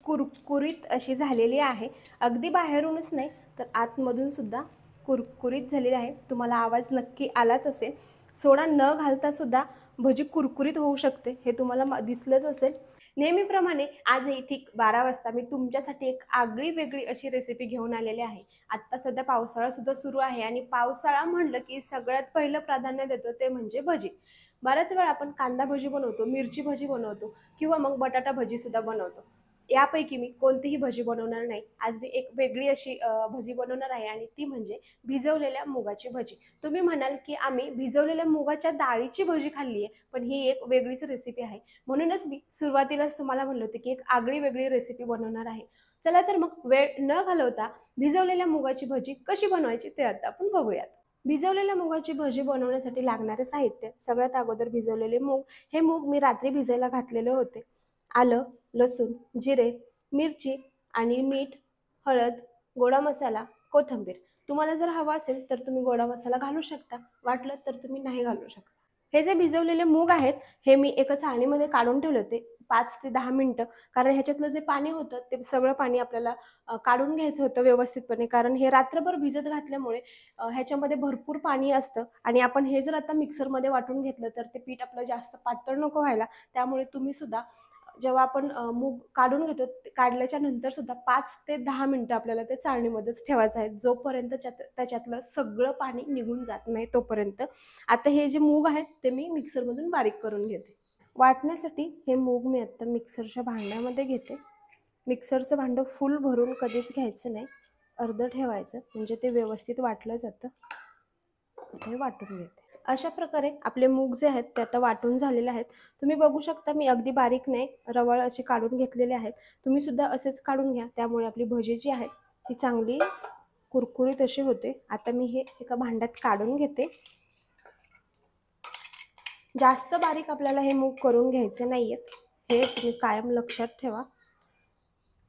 कुरकुरीत अशी झालेली आहे। अगदी बाहेरूनच नाही तर आतमधून सुद्धा कुरकुरीत झालेली आहे। तुम्हाला आवाज नक्की आलाच असेल। सोडा न घालता सुद्धा भजी कुरकुरीत होऊ शकते हे तुम्हाला दिसलंच असेल। नेहमीप्रमाणे आजही ठीक 12 वाजता मी तुमच्यासाठी एक आगळी वेगळी अशी रेसिपी घेऊन आलेली आहे। आता सध्या पावसाळा सुद्धा सुरू आहे आणि पावसाळा म्हणलं की सगळ्यात पहिलं प्राधान्य देतो ते म्हणजे भजी। बऱ्याच वेळा आपण कांदा भजी बनवतो, मिरची भजी बनवतो किंवा मग बटाटा भजी सुद्धा बनवतो। यापैकी मी कोणतीही भजी बनवणार नाही। आज मी एक वेगळी अशी भजी बनवणार आहे आणि ती म्हणजे भिजवलेल्या मुगाची भजी। तुम्ही म्हणाल की आम्ही भिजवलेल्या मुगाच्या डाळीची भजी खाल्ली आहे, पण ही एक वेगळीच रेसिपी आहे। म्हणूनच मी सुरुवातीलाच तुम्हाला म्हणलं होतं की एक आगळी वेगळी रेसिपी बनवणार आहे। चला तर मग वेळ न घालवता भिजवलेल्या मुगाची भजी कशी बनवायची ते आता आपण बघूयात। भिजवलेल्या मुगाची भजी बनवण्यासाठी लागणारे साहित्य, सगळ्यात अगोदर भिजवलेले मूग। हे मूग मी रात्री भिजायला घातलेले होते। आलं, लसूण, जिरे, मिरची आणि मीठ, हळद, गोडा मसाला, कोथिंबीर। तुम्हाला जर हवा असेल तर तुम्ही गोडा मसाला घालू शकता, वाटलं तर तुम्ही नाही घालू शकता। हे जे भिजवलेले मूग आहेत हे मी एका चाळणीमध्ये काढून ठेवले होते 5 ते 10 मिनिटं, कारण ह्याच्यातलं जे पाणी होतं ते सगळं पाणी आपल्याला काढून घ्यायचं होतं व्यवस्थितपणे, कारण हे रात्रभर भिजत घातल्यामुळे ह्याच्यामध्ये भरपूर पाणी असतं आणि आपण हे जर आता मिक्सरमध्ये वाटून घेतलं तर ते पीठ आपलं जास्त पातळ नको व्हायला। त्यामुळे तुम्ही सुद्धा जेव्हा आपण मूग काढून घेतो काढल्याच्या नंतर सुद्धा 5 ते 10 मिनिटं आपल्याला ते चाळणीमध्येच ठेवायचं आहे, जोपर्यंत त्याच्यातलं सगळं पाणी निघून जात नाही तोपर्यंत। आता हे जे मूग आहेत ते मी मिक्सरमधून बारीक करून घेते। वाटण्यासाठी हे मूग मी आता मिक्सरच्या भांड्यामध्ये घेते। मिक्सरचं भांडं फुल भरून कधीच घ्यायचं नाही, अर्ध ठेवायचं म्हणजे ते व्यवस्थित वाटलं जातं। हे वाटून घेते। अशा प्रकारे आपले मूग जे आहेत ते आता वाटून झालेले आहेत। तुम्ही बघू शकता मी अगदी बारीक नाही, रवाळ असे काढून घेतलेले आहेत। तुम्ही सुद्धा असेच काढून घ्या, त्यामुळे आपली भजी जी आहे ती चांगली कुरकुरीत अशी होते। आता मी हे एका भांड्यात काढून घेते। जास्त बारीक आपल्याला हे मूग करून घ्यायचे नाहीयेत, हे तुम्ही कायम लक्षात ठेवा।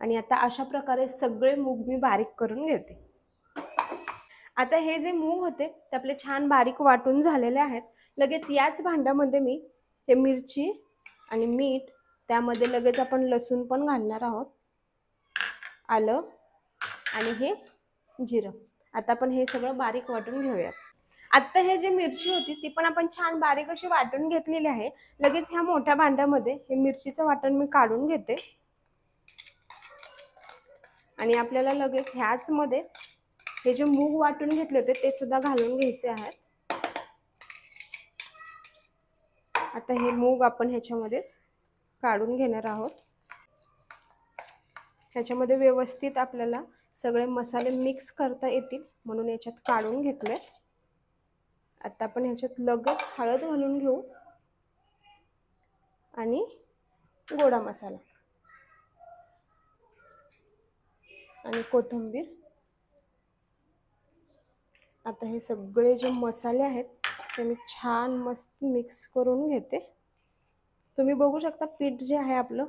आणि आता अशा प्रकारे सगळे मूग मी बारीक करून घेते। आता हे जे मूग होते ते आपले छान बारीक वाटून झालेले आहेत। लगेच याच भांड्यामध्ये मी हे मिरची आणि मीठ, त्यामध्ये लगेच आपण लसूण पण घालणार आहोत, आलं आणि हे जिरं। आता आपण हे सगळं बारीक वाटून घेऊयात। आता हे जे मिरची होती ती पण आपण छान बारीक अशी वाटून घेतलेली आहे। लगेच ह्या मोठ्या भांड्यामध्ये हे मिरचीचं वाटण मी काढून घेते आणि आपल्याला लगेच ह्याच मध्ये हे जे मूग वाटून घेतले होते ते सुद्धा घालून घ्यायचे आहेत। आता हे मूग आपण ह्याच्यामध्येच काढून घेणार आहोत। ह्याच्यामध्ये व्यवस्थित आपल्याला सगळे मसाले मिक्स करता येतील म्हणून याच्यात काढून घेतले। आता आपण ह्याच्यात लगेच हळद घालून घेऊ आणि गोडा मसाला आणि कोथिंबीर। आता हे सगळे जे मसाले आहेत ते मी छान मस्त मिक्स करून घेते। तुम्ही बघू शकता पीठ जे आहे आपलं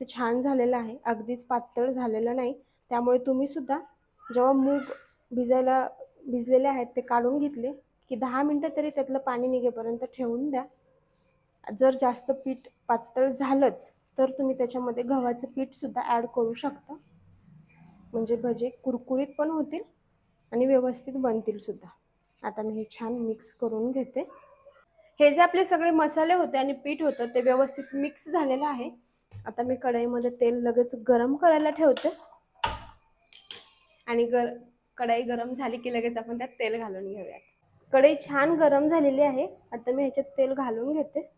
ते छान झालेलं आहे, अगदीच पातळ झालेलं नाही। त्यामुळे तुम्ही सुद्धा जेव्हा मूग भिजलेले आहेत ते काढून घेतले की 10 मिनिटं तरी त्यातलं पाणी निघेपर्यंत ठेवून द्या। जर जास्त पीठ पातळ झालंच तर तुम्ही त्याच्यामध्ये गव्हाचं पीठ सुद्धा ॲड करू शकता, म्हणजे भजे कुरकुरीत पण होतील आणि व्यवस्थित बनतील सुद्धा। आता मी हे छान मिक्स करून घेते। हे जे आपले सगळे मसाले होते आणि पीठ होतं ते व्यवस्थित मिक्स झालेलं आहे। आता मी कढईमध्ये तेल लगेच गरम करायला ठेवते आणि कढई गरम झाली की लगेच आपण त्यात तेल घालून घेऊया। कढई छान गरम झालेली आहे। आता मी ह्याच्यात तेल घालून घेते।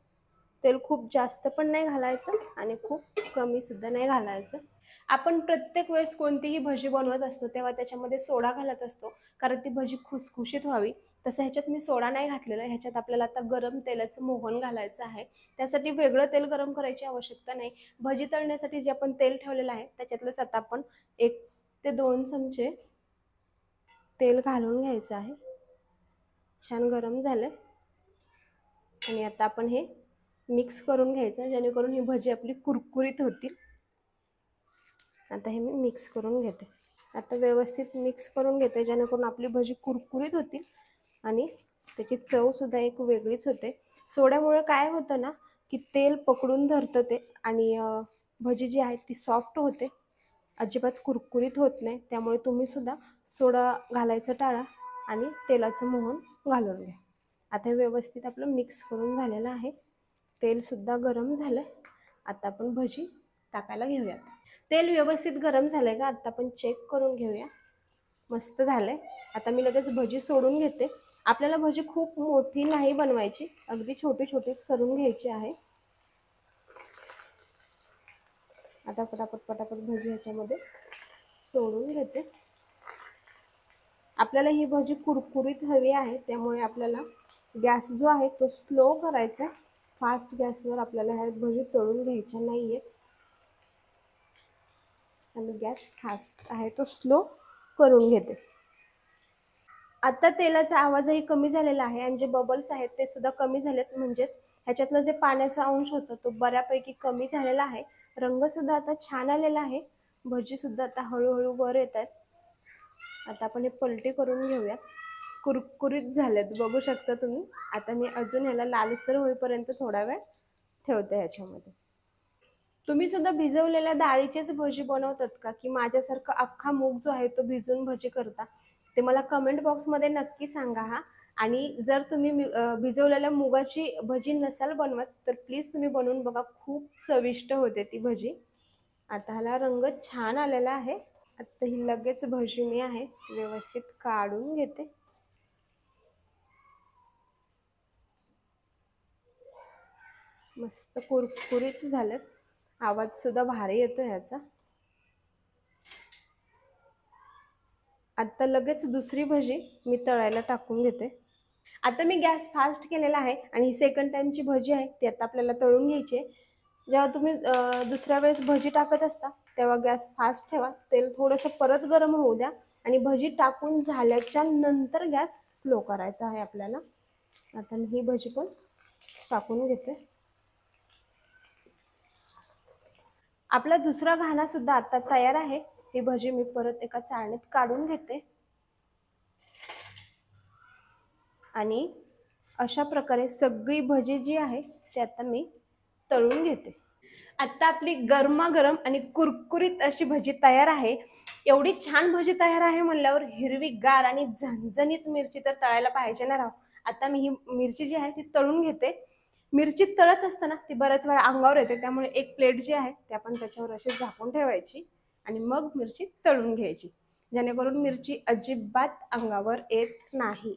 तेल खूप जास्त पण नाही घालायचं आणि खूप कमी सुद्धा नाही घालायचं। आपण प्रत्येक वेळेस कोणतीही भजी बनवत असतो तेव्हा त्याच्यामध्ये सोडा घालत असतो, कारण ती भजी खुसखुशीत व्हावी। तसं ह्याच्यात मी सोडा नाही घातलेला, ह्याच्यात आपल्याला आता गरम तेलाचं मोहन घालायचं आहे। त्यासाठी वेगळं तेल गरम करायची आवश्यकता नाही। भजी तळण्यासाठी जे आपण तेल ठेवलेलं आहे त्याच्यातलंच आता आपण 1 ते 2 चमचे तेल घालून घ्यायचं आहे। छान गरम झालं आणि आता आपण हे मिक्स करून घ्यायचं जेणेकरून ही भजी आपली कुरकुरीत होतील। आता हे मी मिक्स करून घेते। आता व्यवस्थित मिक्स करून घेते जेणेकरून आपली भजी कुरकुरीत होतील आणि त्याची चव सुद्धा एक वेगळीच होते। सोड्यामुळे काय होतं ना की तेल पकडून धरतं ते आणि भजी जी आहे ती सॉफ्ट होते अजिबात कुरकुरीत होत नाही, त्यामुळे तुम्ही सुद्धा सोडा घालायचं टाळा आणि तेलाचं मोहन घालून घ्या. आता व्यवस्थित आपलं मिक्स करून झालेलं आहे. तेलसुद्धा गरम झालं. आता आपण भजी टाकायला घेऊयात. तेल व्यवस्थित गरम झालंय का आता आपण चेक करून घेऊया. मस्त झालंय. आता मी लगेच भजी सोडून घेते. आपल्याला भजी खूप मोठी नाही बनवायची, अगदी छोटी छोटीच करून घ्यायची आहे. आता पटापट भजी ह्याच्यामध्ये सोडून घेते. आपल्याला ही भजी कुरकुरीत हवी आहे, त्यामुळे आपल्याला गॅस जो आहे तो स्लो करायचा. फास्ट गॅसवर आपल्याला ह्या भजी तळून घ्यायच्या नाहीयेत. आणि गॅस फास्ट आहे तो स्लो करून घेते. आता तेलाचा आवाजही कमी झालेला आहे आणि जे बबल्स आहेत ते सुद्धा कमी झालेत, म्हणजेच ह्याच्यातलं जे पाण्याचा अंश होता तो बऱ्यापैकी कमी झालेला आहे. रंग सुद्धा आता छान आलेला आहे. भजी सुद्धा आता हळूहळू वर येत आहेत. आता आपण हे पलटी करून घेऊया. कुरकुरीत झालेत, बघू शकता तुम्ही. आता मी अजून ह्याला लालसर होईपर्यंत थोडा वेळ ठेवते ह्याच्यामध्ये. तुम्ही सुद्धा भिजवलेल्या डाळीचेच भजी बनवतात का, की माझ्यासारखं अख्खा मूग जो आहे तो भिजवून भजी करता? ते मला कमेंट बॉक्समध्ये नक्की सांगा हा. आणि जर तुम्ही भिजवलेल्या मुगाची भजी नसाल बनवत तर प्लीज तुम्ही बनवून बघा, खूप चविष्ट होते ती भजी. आता ह्याला रंग छान आलेला आहे. आता ही लगेच भजी मी आहे व्यवस्थित काढून घेते. मस्त कुरकुरीत झालेत. आवाज सुद्धा भारी येतो ह्याचा. आता लगेच दुसरी भजी मी तळायला टाकून घेते. आता मी गॅस फास्ट केलेला आहे आणि ही सेकंड टाइमची भजी आहे ती आता आपल्याला तळून घ्यायची आहे. जेव्हा तुम्ही दुसऱ्या वेळेस भजी टाकत असता तेव्हा गॅस फास्ट ठेवा. तेल थोडंसं परत गरम होऊ द्या आणि भजी टाकून झाल्याच्या नंतर गॅस स्लो करायचा आहे आपल्याला. आता मी ही भजी पण टाकून घेते. आपला दुसरा घाणा सुद्धा आता तयार आहे. ही भजी मी परत एका चाळणीत काढून घेते आणि अशा प्रकारे सगळी भजी जी आहे ती आता मी तळून घेते. आता आपली गरमागरम आणि कुरकुरीत अशी भजी तयार आहे. एवढी छान भजी तयार आहे म्हणल्यावर हिरवीगार आणि झणझणीत मिरची तर तळायला पाहिजे ना राव. आता मी ही मिरची जी आहे ती तळून घेते. मिरची तळत असताना ती बऱ्याच वेळा अंगावर येते, त्यामुळे एक प्लेट जी आहे ती आपण त्याच्यावर अशी झाकून ठेवायची आणि मग मिरची तळून घ्यायची, जेणेकरून मिरची अजिबात अंगावर येत नाही.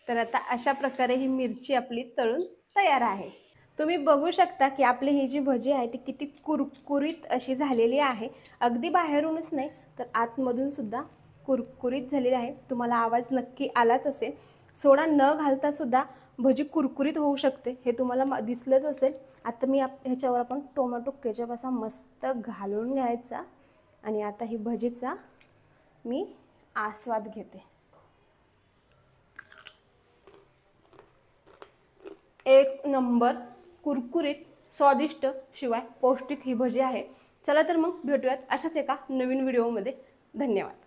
तर आता अशा प्रकारे ही मिरची आपली तळून तयार आहे. तुम्ही बघू शकता की आपली ही जी भजी आहे ती किती कुरकुरीत अशी झालेली आहे. अगदी बाहेरूनच नाही तर आतमधून सुद्धा कुरकुरीत झालेली आहे. तुम्हाला आवाज नक्की आलाच असेल. सोडा न घालता सुद्धा भजी कुरकुरीत होऊ शकते, हे तुम्हाला दिसलंच असेल. आता मी ह्याच्यावर आपण टोमॅटो केचप असा मस्त घालून घ्यायचा आणि आता ही भजीचा मी आस्वाद घेते. एक नंबर कुरकुरीत, स्वादिष्ट, शिवाय पौष्टिक ही भजी आहे. चला तर मग भेटूयात अशाच एका नवीन व्हिडिओमध्ये. धन्यवाद.